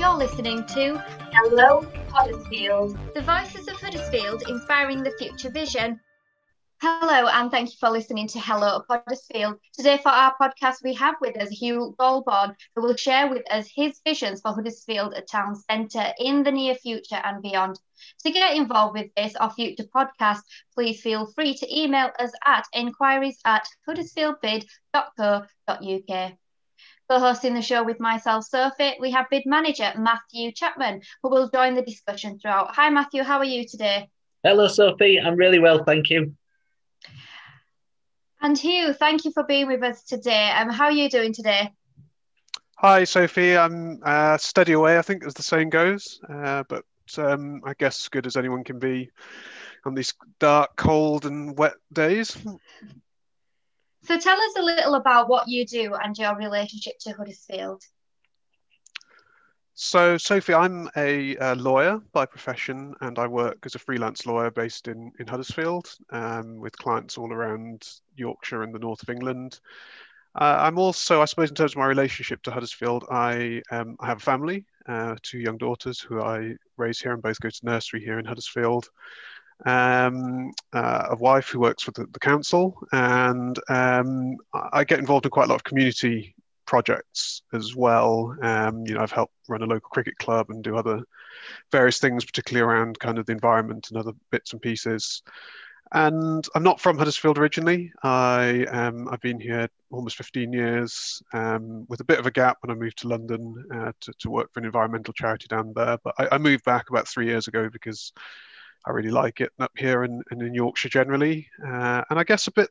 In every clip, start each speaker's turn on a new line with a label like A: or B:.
A: You're listening to
B: Hello, Huddersfield.
A: the Voices of Huddersfield, inspiring the future vision. Hello, and thank you for listening to Hello Huddersfield. Today for our podcast, we have with us Hugh Goulbourne, who will share with us his visions for Huddersfield Town Centre in the near future and beyond. To get involved with this or future podcasts, please feel free to email us at enquiries@huddersfieldbid.co.uk. Co-hosting the show with myself, Sophie, we have bid manager Matthew Chapman, who will join the discussion throughout. Hi, Matthew, how are you today?
C: Hello, Sophie. I'm really well, thank you.
A: And Hugh, thank you for being with us today. How are you doing today?
D: Hi, Sophie. I'm steady away, I think, as the saying goes. But I guess as good as anyone can be on these dark, cold and wet days.
A: So tell us a little about what you do and your relationship to Huddersfield.
D: So, Sophie, I'm a lawyer by profession, and I work as a freelance lawyer based in Huddersfield with clients all around Yorkshire and the north of England. I'm also, I suppose, in terms of my relationship to Huddersfield, I have a family, 2 young daughters who I raise here and both go to nursery here in Huddersfield. A wife who works for the council, and I get involved in quite a lot of community projects as well. I've helped run a local cricket club and do other various things, particularly around kind of the environment and other bits and pieces. And I'm not from Huddersfield originally. I've been here almost 15 years, with a bit of a gap when I moved to London to work for an environmental charity down there. But I moved back about 3 years ago because I really like it up here and in Yorkshire generally. And I guess a bit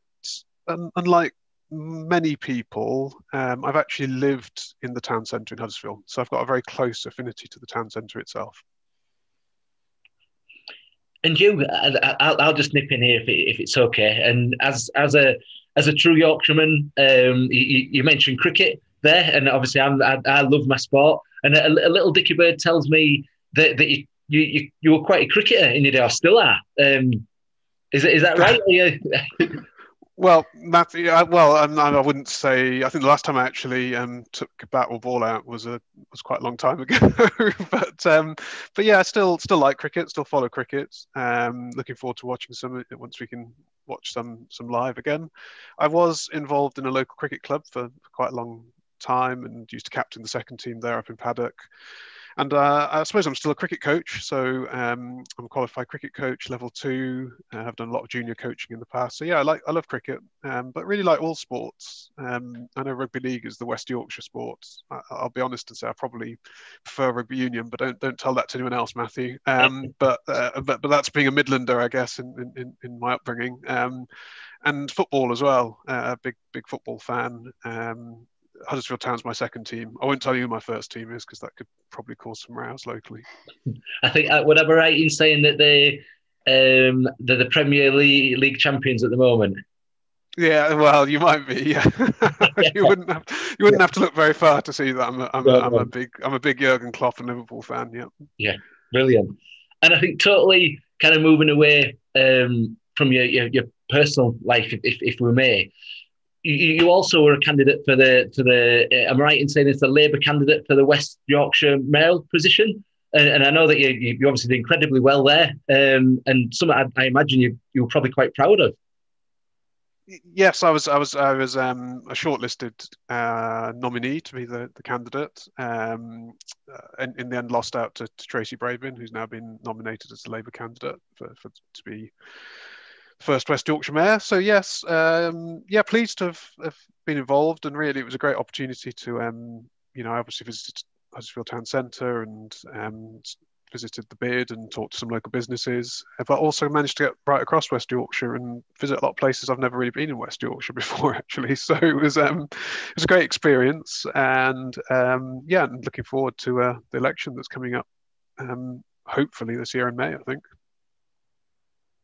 D: unlike many people, I've actually lived in the town centre in Huddersfield. So I've got a very close affinity to the town centre itself.
C: And you, I'll just nip in here if it's okay. And as a true Yorkshireman, you mentioned cricket there, and obviously I love my sport. And a little Dickie Bird tells me that you were quite a cricketer in your day, or still are. Is that right?
D: Well, Matthew, I wouldn't say. I think the last time I actually took a bat or ball out was quite a long time ago. but yeah, I still like cricket. Still follow cricket. Looking forward to watching some once we can watch some live again. I was involved in a local cricket club for quite a long time and used to captain the second team there up in Paddock. And I suppose I'm still a cricket coach, so I'm a qualified cricket coach, level 2. I've done a lot of junior coaching in the past. So yeah, I love cricket, but really like all sports. I know rugby league is the West Yorkshire sport. I'll be honest and say I probably prefer rugby union, but don't tell that to anyone else, Matthew. But that's being a Midlander, I guess, in my upbringing. And football as well. A big football fan. Huddersfield Town's my second team. I won't tell you who my first team is because that could probably cause some rows locally.
C: I think would I be right in saying that they're the Premier League champions at the moment?
D: Yeah, well, you might be. Yeah, you wouldn't have to look very far to see that. I'm a big Jurgen Klopp and Liverpool fan. Yeah. Yeah,
C: brilliant. And I think totally kind of moving away from your personal life, if we may. You also were a candidate for the am I right in saying it's the Labour candidate for the West Yorkshire mayoral position? And I know that you obviously did incredibly well there, and something I imagine you were probably quite proud of.
D: Yes, I was a shortlisted nominee to be the candidate, and in the end lost out to Tracy Brabin, who's now been nominated as the Labour candidate to be first West Yorkshire mayor. So yes, pleased to have been involved, and really it was a great opportunity to I obviously visited Huddersfield Town Centre and visited the bid and talked to some local businesses, but also managed to get right across West Yorkshire and visit a lot of places I've never really been in West Yorkshire before, actually. So it was a great experience, and and looking forward to the election that's coming up hopefully this year in May, I think.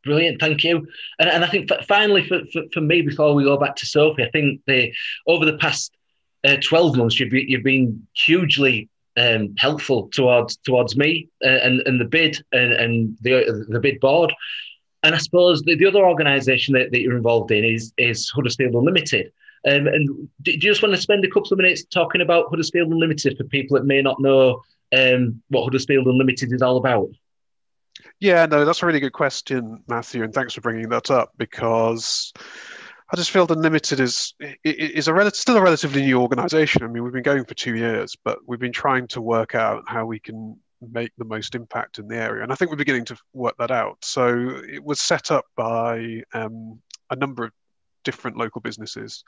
C: Brilliant, thank you. And I think finally for me, before we go back to Sophie, I think over the past 12 months you've been hugely helpful towards me and the bid and the bid board. And I suppose the other organisation that you're involved in is Huddersfield Unlimited. And do you just want to spend a couple of minutes talking about Huddersfield Unlimited for people that may not know what Huddersfield Unlimited is all about?
D: Yeah, no, that's a really good question, Matthew, and thanks for bringing that up because Huddersfield Unlimited is still a relatively new organisation. I mean, we've been going for 2 years, but we've been trying to work out how we can make the most impact in the area, and I think we're beginning to work that out. So it was set up by a number of different local businesses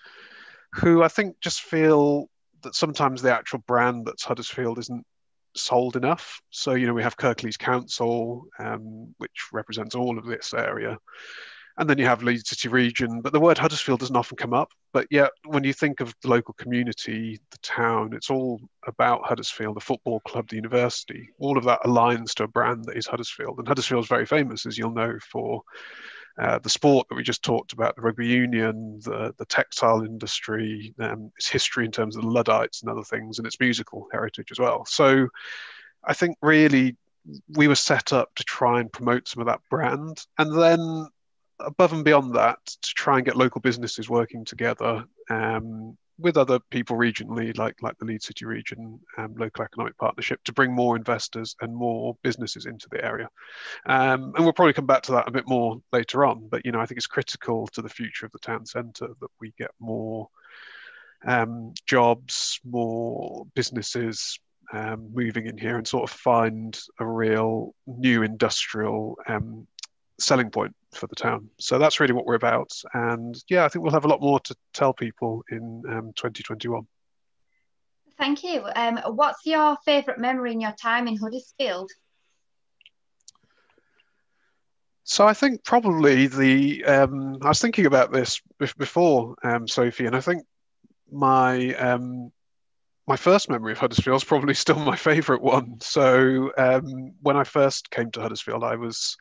D: who I think just feel that sometimes the actual brand that's Huddersfield isn't sold enough. So, we have Kirklees Council, which represents all of this area. And then you have Leeds City Region, but the word Huddersfield doesn't often come up. But yet, when you think of the local community, the town, it's all about Huddersfield, the football club, the university. All of that aligns to a brand that is Huddersfield. And Huddersfield is very famous, as you'll know, for the sport that we just talked about, the rugby union, the textile industry, its history in terms of the Luddites and other things, and its musical heritage as well. So I think really we were set up to try and promote some of that brand. And then above and beyond that, to try and get local businesses working together with other people regionally, like the Leeds City Region, local economic partnership, to bring more investors and more businesses into the area. And we'll probably come back to that a bit more later on. But, I think it's critical to the future of the town centre that we get more jobs, more businesses moving in here and sort of find a real new industrial selling point for the town. So that's really what we're about. And yeah, I think we'll have a lot more to tell people in 2021.
A: Thank you. What's your favourite memory in your time in Huddersfield?
D: So I think probably I was thinking about this before, Sophie, and I think my first memory of Huddersfield is probably still my favourite one. So when I first came to Huddersfield, I was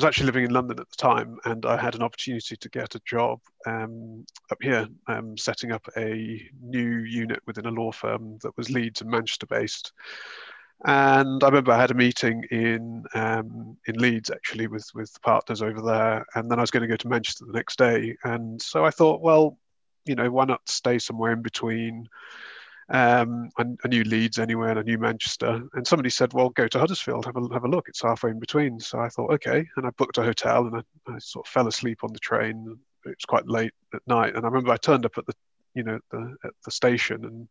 D: actually living in London at the time, and I had an opportunity to get a job up here, setting up a new unit within a law firm that was Leeds and Manchester based. And I remember I had a meeting in Leeds actually with the partners over there, and then I was going to go to Manchester the next day. And so I thought, well, why not stay somewhere in between? I knew Leeds anyway, and I knew Manchester. And somebody said, well, go to Huddersfield, have a look. It's halfway in between. So I thought, okay. And I booked a hotel, and I sort of fell asleep on the train. It was quite late at night. And I remember I turned up at the station and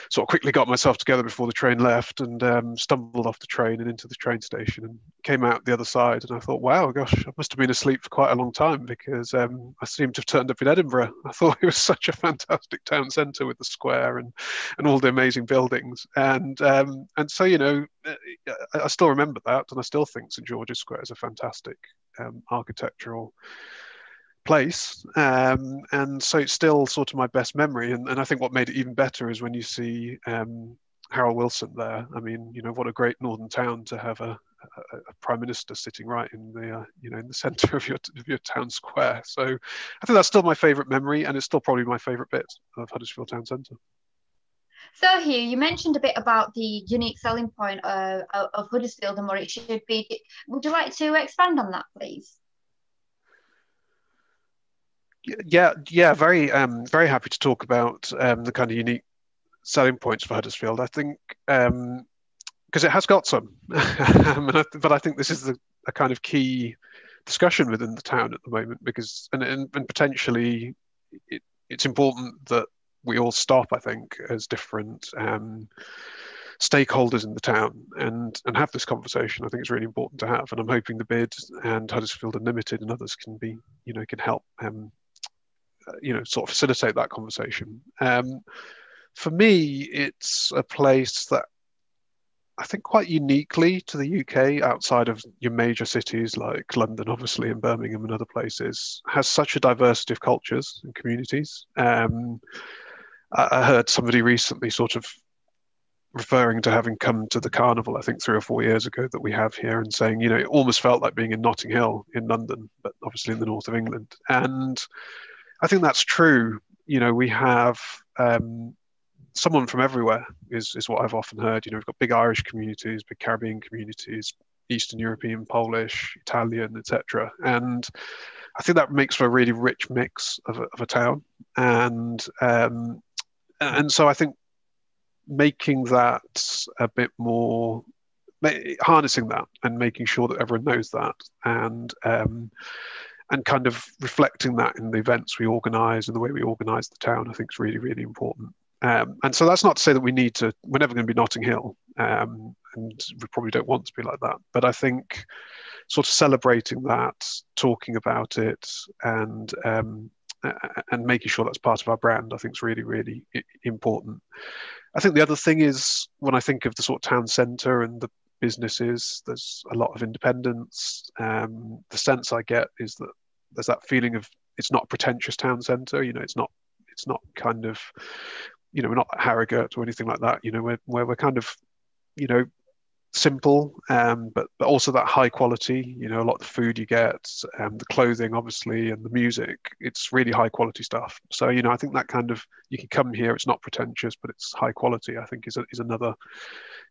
D: sort of quickly got myself together before the train left, and stumbled off the train and into the train station and came out the other side. And I thought, wow, gosh, I must have been asleep for quite a long time, because I seemed to have turned up in Edinburgh. I thought it was such a fantastic town centre with the square and all the amazing buildings. And so, I still remember that, and I still think St George's Square is a fantastic architectural place, and so it's still sort of my best memory. And I think what made it even better is when you see Harold Wilson there. I mean, what a great northern town to have a prime minister sitting right in the in the centre of your town square. So I think that's still my favourite memory, and it's still probably my favourite bit of Huddersfield Town Centre.
A: So Hugh, you mentioned a bit about the unique selling point of Huddersfield and what it should be. Would you like to expand on that, please?
D: Yeah, very happy to talk about the kind of unique selling points for Huddersfield. I think because it has got some, but I think this is a kind of key discussion within the town at the moment, because and potentially it's important that we all stop, I think, as different stakeholders in the town and have this conversation. I think it's really important to have, and I'm hoping the bid and Huddersfield Unlimited and others can be can help sort of facilitate that conversation. For me, it's a place that I think quite uniquely to the UK, outside of your major cities like London, obviously, and Birmingham and other places, has such a diversity of cultures and communities. I heard somebody recently sort of referring to having come to the carnival, I think 3 or 4 years ago, that we have here, and saying, it almost felt like being in Notting Hill in London, but obviously in the north of England. And I think that's true. We have someone from everywhere is what I've often heard. We've got big Irish communities, big Caribbean communities, Eastern European, Polish, Italian, etc. And I think that makes for a really rich mix of a town. And so I think making that a bit more, harnessing that and making sure that everyone knows that, and kind of reflecting that in the events we organise and the way we organise the town, I think is really, really important. And so that's not to say that we're never going to be Notting Hill, and we probably don't want to be like that. But I think sort of celebrating that, talking about it, and making sure that's part of our brand, I think is really, really important. I think the other thing is, when I think of the sort of town centre and the businesses, there's a lot of independence. The sense I get is that there's that feeling of, it's not a pretentious town centre. It's not kind of, we're not Harrogate or anything like that. Where we're kind of, simple, but also that high quality. A lot of the food you get, the clothing, obviously, and the music. It's really high quality stuff. So I think that kind of, you can come here. It's not pretentious, but it's high quality. I think is another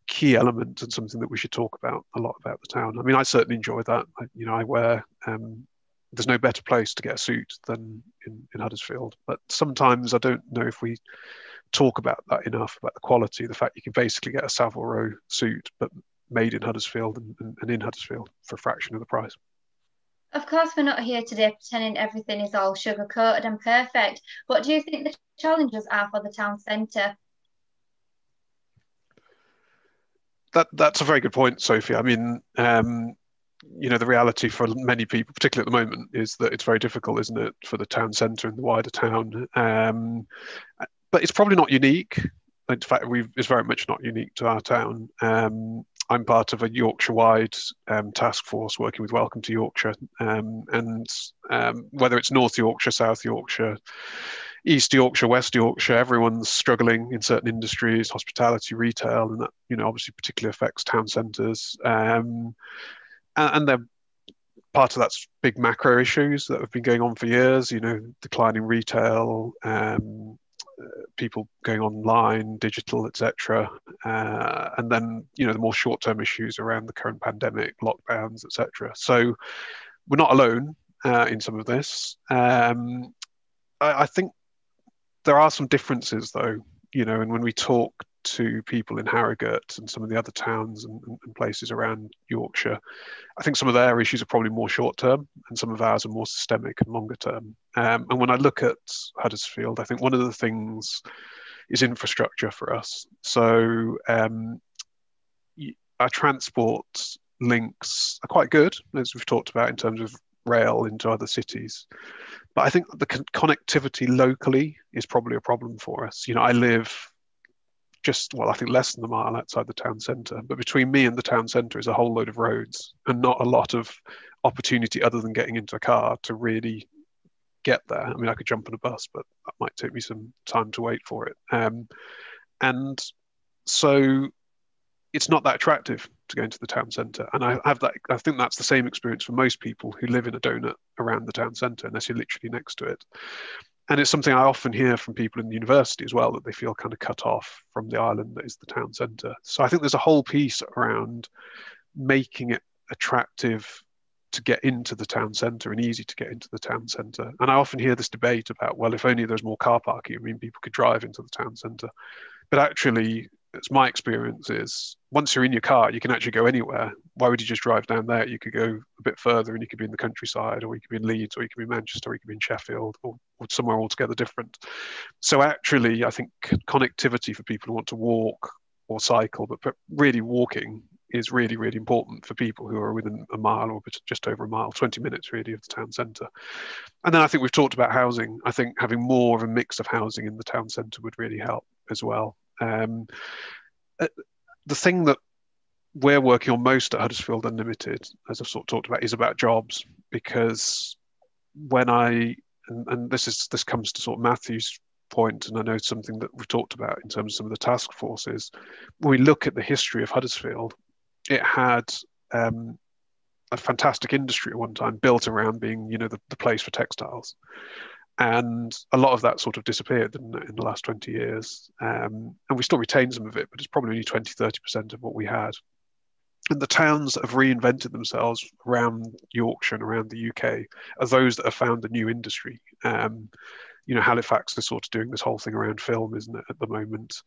D: key element, and something that we should talk about a lot about the town. I mean, I certainly enjoy that. I wear. There's no better place to get a suit than in Huddersfield. But sometimes I don't know if we talk about that enough, about the quality, the fact you can basically get a Savile Row suit, but made in Huddersfield and in Huddersfield for a fraction of the price.
A: Of course, we're not here today pretending everything is all sugar-coated and perfect. What do you think the challenges are for the town centre?
D: That's a very good point, Sophie. I mean, the reality for many people, particularly at the moment, is that it's very difficult, isn't it, for the town centre and the wider town. But it's probably not unique. In fact, it's very much not unique to our town. I'm part of a Yorkshire-wide task force working with Welcome to Yorkshire, and whether it's North Yorkshire, South Yorkshire, East Yorkshire, West Yorkshire, everyone's struggling in certain industries, hospitality, retail, and that obviously particularly affects town centres. And they're part of that's big macro issues that have been going on for years. Declining retail, people going online, digital, etc. And then the more short-term issues around the current pandemic, lockdowns, etc. So we're not alone in some of this. I think there are some differences, though. And when we talk to people in Harrogate and some of the other towns and places around Yorkshire, I think some of their issues are probably more short term, and some of ours are more systemic and longer term. And when I look at Huddersfield, I think one of the things is infrastructure for us. So our transport links are quite good, as we've talked about, in terms of rail into other cities. But I think the connectivity locally is probably a problem for us. I live I think less than a mile outside the town centre. But between me and the town centre is a whole load of roads, and not a lot of opportunity other than getting into a car to really get there. I mean, I could jump on a bus, but that might take me some time to wait for it. And so it's not that attractive to go into the town centre. And I think that's the same experience for most people who live in a donut around the town centre, unless you're literally next to it. And it's something I often hear from people in the university as well, that they feel kind of cut off from the island that is the town centre. So I think there's a whole piece around making it attractive to get into the town centre and easy to get into the town centre. And I often hear this debate about, well, if only there's more car parking, I mean, people could drive into the town centre. But actually, it's my experience is, once you're in your car, you can actually go anywhere. Why would you just drive down there? You could go a bit further and you could be in the countryside, or you could be in Leeds, or you could be in Manchester, or you could be in Sheffield, or somewhere altogether different. So actually, I think connectivity for people who want to walk or cycle, but really walking is really, really important for people who are within a mile or just over a mile, 20 minutes really of the town centre. And then I think we've talked about housing. I think having more of a mix of housing in the town centre would really help as well. The thing that we're working on most at Huddersfield Unlimited, as I've sort of talked about, is about jobs. Because when this comes to sort of Matthew's point, and I know something that we've talked about in terms of some of the task forces, when we look at the history of Huddersfield, it had a fantastic industry at one time built around being, the place for textiles. And a lot of that sort of disappeared in the last 20 years. And we still retain some of it, but it's probably only 20-30% of what we had. And the towns that have reinvented themselves around Yorkshire and around the UK are those that have found a new industry. Halifax is sort of doing this whole thing around film, isn't it, at the moment?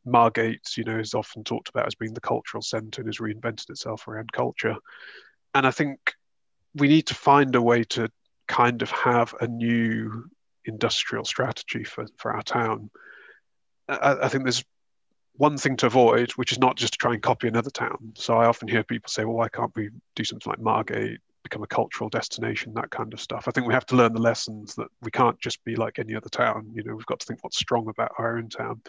D: Margate, is often talked about as being the cultural centre and has reinvented itself around culture. And I think we need to find a way to kind of have a new industrial strategy for our town. I think there's one thing to avoid, which is not just to try and copy another town. So I often hear people say, well, why can't we do something like Margate, become a cultural destination, that kind of stuff. I think we have to learn the lessons that we can't just be like any other town. We've got to think what's strong about our own town.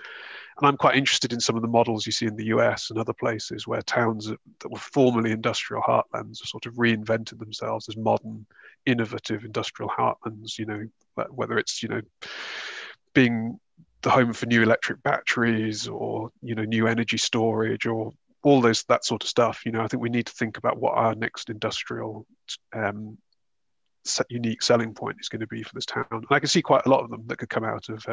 D: And I'm quite interested in some of the models you see in the US and other places where towns that were formerly industrial heartlands have sort of reinvented themselves as modern, innovative industrial heartlands, whether it's, being the home for new electric batteries or, new energy storage or all that sort of stuff. I think we need to think about what our next industrial unique selling point is going to be for this town. And I can see quite a lot of them that could come out of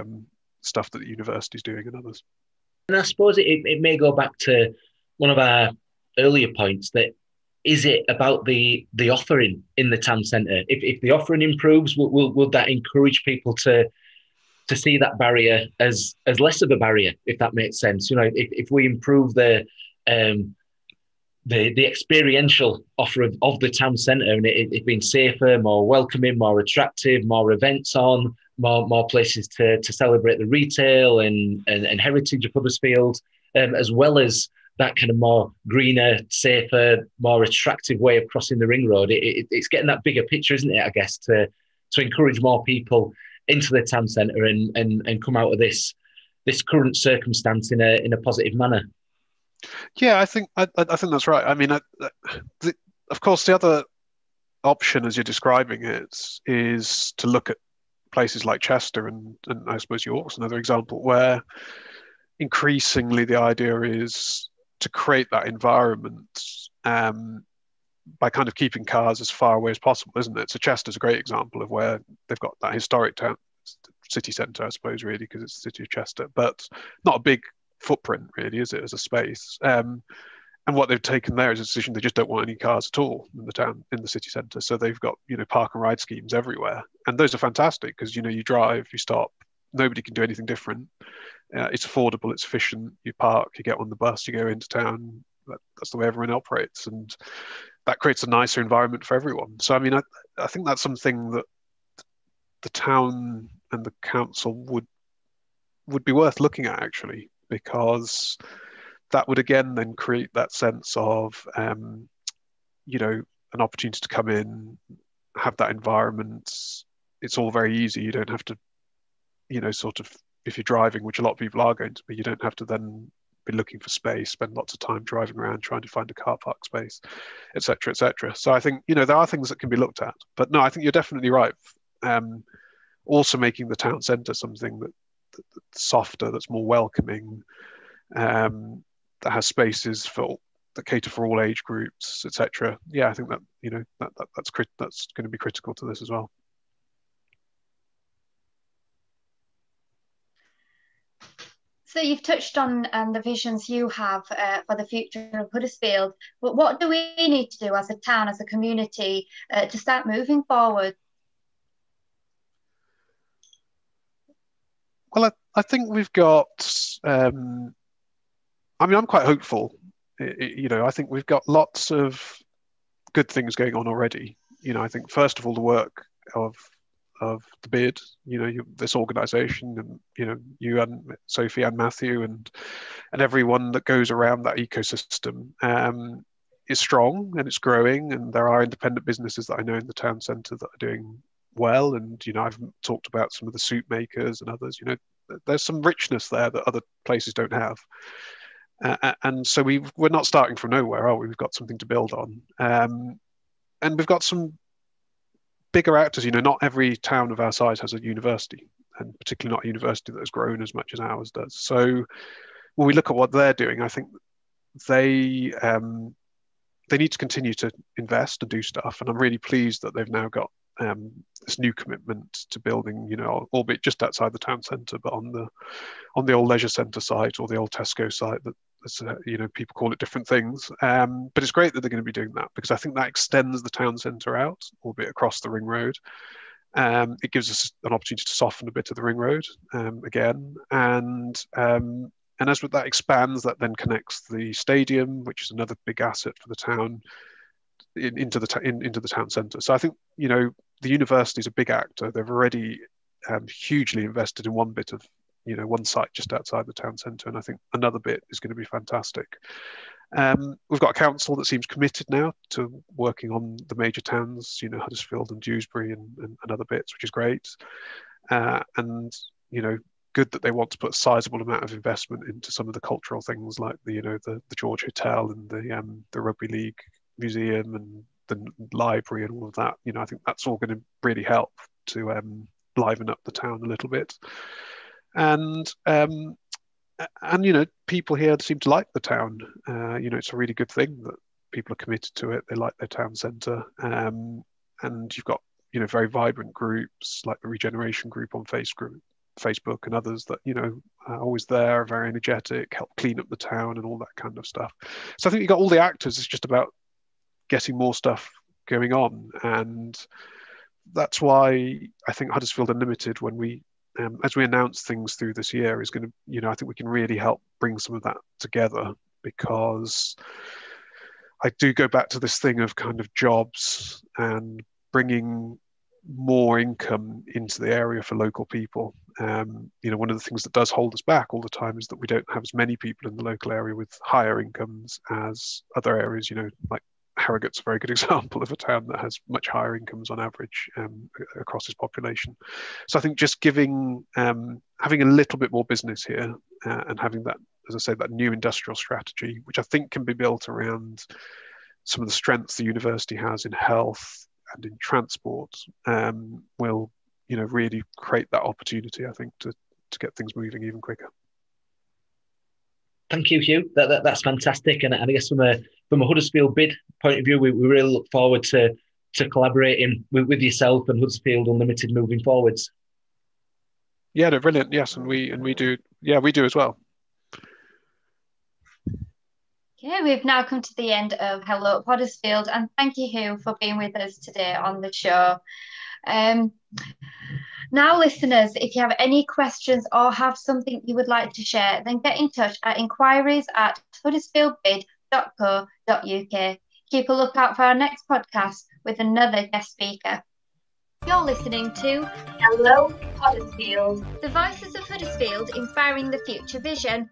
D: stuff that the university is doing and others.
C: And I suppose it may go back to one of our earlier points, that is it about the offering in the town centre? If the offering improves, will that encourage people to see that barrier as less of a barrier, if that makes sense? If we improve the experiential offer of the town centre and it being safer, more welcoming, more attractive, more events on, more places to celebrate the retail and heritage of Huddersfield, as well as that kind of more greener, safer, more attractive way of crossing the ring road. It's getting that bigger picture, isn't it, I guess, to encourage more people into the town centre and come out of this current circumstance in a positive manner.
D: Yeah, I think that's right. I mean, of course, the other option, as you're describing it, is to look at places like Chester and I suppose York's another example, where increasingly the idea is to create that environment by kind of keeping cars as far away as possible, isn't it? So Chester's a great example of where they've got that historic town city centre, I suppose, really, because it's the city of Chester, but not a big footprint, really, is it, as a space? And what they've taken there is a decision they just don't want any cars at all in the town, in the city centre. So they've got, park and ride schemes everywhere. And those are fantastic because, you drive, you stop, nobody can do anything different. It's affordable, it's efficient, you park, you get on the bus, you go into town. That's the way everyone operates. And that creates a nicer environment for everyone. So, I mean, I think that's something that the town and the council would be worth looking at, actually, because that would again then create that sense of an opportunity to come in, have that environment. It's all very easy. You don't have to, sort of, if you're driving, which a lot of people are going to be, you don't have to then be looking for space, spend lots of time driving around trying to find a car park space, etc., etc. So I think, there are things that can be looked at. But no, I think you're definitely right. Also making the town centre something that's softer, that's more welcoming, that has spaces that cater for all age groups, etc. Yeah, I think that that's going to be critical to this as well.
A: So you've touched on the visions you have for the future of Huddersfield, but what do we need to do as a town, as a community, to start moving forward?
D: Well, I think we've got. I'm quite hopeful. I think we've got lots of good things going on already. I think first of all the work of the bid. This organisation, and you and Sophie and Matthew and everyone that goes around that ecosystem is strong and it's growing. And there are independent businesses that I know in the town centre that are doing well. And I've talked about some of the soup makers and others. There's some richness there that other places don't have. And so we're not starting from nowhere, are we? We've got something to build on. And we've got some bigger actors. Not every town of our size has a university, and particularly not a university that has grown as much as ours does. So when we look at what they're doing, I think they need to continue to invest and do stuff. And I'm really pleased that they've now got this new commitment to building, albeit just outside the town centre, but on the old leisure centre site or the old Tesco site. People call it different things, but it's great that they're going to be doing that, because I think that extends the town centre out, albeit across the ring road. It gives us an opportunity to soften a bit of the ring road again, and and as that expands, that then connects the stadium, which is another big asset for the town, into the town centre. So I think, you know, the university is a big actor. They've already hugely invested in one bit of, you know, one site just outside the town centre, and I think another bit is going to be fantastic. We've got a council that seems committed now to working on the major towns, you know, Huddersfield and Dewsbury and other bits, which is great. And, you know, good that they want to put a sizable amount of investment into some of the cultural things like the, you know, the George Hotel and the Rugby League Museum and the library and all of that. You know, I think that's all going to really help to liven up the town a little bit. And you know, people here seem to like the town. You know, it's a really good thing that people are committed to it. They like their town centre, and you've got, you know, very vibrant groups like the Regeneration Group on Facebook and others that, you know, are always there, very energetic, help clean up the town and all that kind of stuff. So I think you've got all the actors. It's just about getting more stuff going on, and that's why I think Huddersfield Unlimited, when we as we announce things through this year, is going to, you know, I think we can really help bring some of that together, because I do go back to this thing of kind of jobs and bringing more income into the area for local people. You know, one of the things that does hold us back all the time is that we don't have as many people in the local area with higher incomes as other areas, you know, like Harrogate's a very good example of a town that has much higher incomes on average across its population. So I think just having a little bit more business here and having that, as I say, that new industrial strategy, which I think can be built around some of the strengths the university has in health and in transport, will, you know, really create that opportunity, I think, to get things moving even quicker.
C: Thank you, Hugh. That's fantastic, and I guess from a Huddersfield bid point of view, we really look forward to collaborating with yourself and Huddersfield Unlimited moving forwards.
D: Yeah, they're brilliant. Yes, and we do. Yeah, we do as well.
A: Okay, we've now come to the end of Hello Huddersfield, and thank you, Hugh, for being with us today on the show. Now, listeners, if you have any questions or have something you would like to share, then get in touch at inquiries@huddersfieldbid.co.uk. Keep a lookout for our next podcast with another guest speaker. You're listening to
B: Hello Huddersfield,
A: the Voices of Huddersfield, inspiring the future vision.